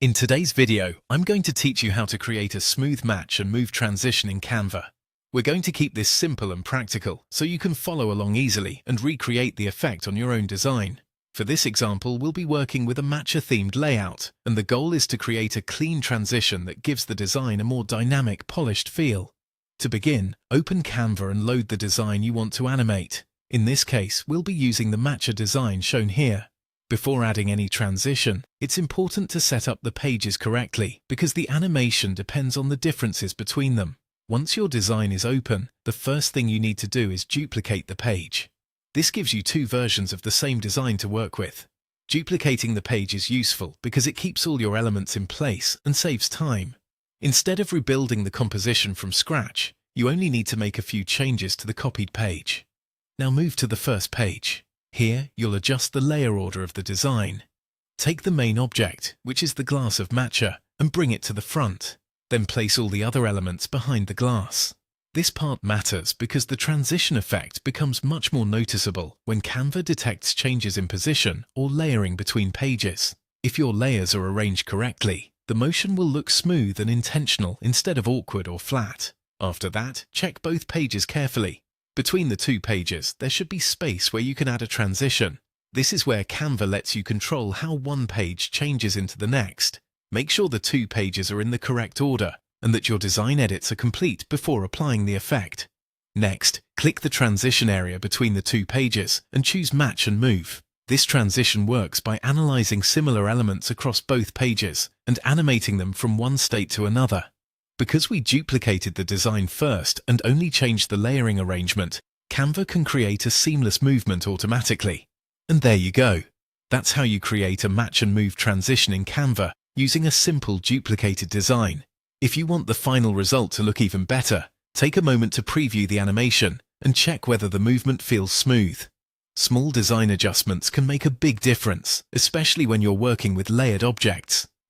In today's video, I'm going to teach you how to create a smooth match and move transition in Canva. We're going to keep this simple and practical so you can follow along easily and recreate the effect on your own design. For this example, we'll be working with a matcha-themed layout, and the goal is to create a clean transition that gives the design a more dynamic, polished feel. To begin, open Canva and load the design you want to animate. In this case, we'll be using the matcha design shown here. Before adding any transition, it's important to set up the pages correctly because the animation depends on the differences between them. Once your design is open, the first thing you need to do is duplicate the page. This gives you two versions of the same design to work with. Duplicating the page is useful because it keeps all your elements in place and saves time. Instead of rebuilding the composition from scratch, you only need to make a few changes to the copied page. Now move to the first page. Here, you'll adjust the layer order of the design. Take the main object, which is the glass of matcha, and bring it to the front. Then place all the other elements behind the glass. This part matters because the transition effect becomes much more noticeable when Canva detects changes in position or layering between pages. If your layers are arranged correctly, the motion will look smooth and intentional instead of awkward or flat. After that, check both pages carefully. Between the two pages, there should be space where you can add a transition. This is where Canva lets you control how one page changes into the next. Make sure the two pages are in the correct order and that your design edits are complete before applying the effect. Next, click the transition area between the two pages and choose Match and Move. This transition works by analyzing similar elements across both pages and animating them from one state to another. Because we duplicated the design first and only changed the layering arrangement, Canva can create a seamless movement automatically. And there you go. That's how you create a match and move transition in Canva using a simple duplicated design. If you want the final result to look even better, take a moment to preview the animation and check whether the movement feels smooth. Small design adjustments can make a big difference, especially when you're working with layered objects.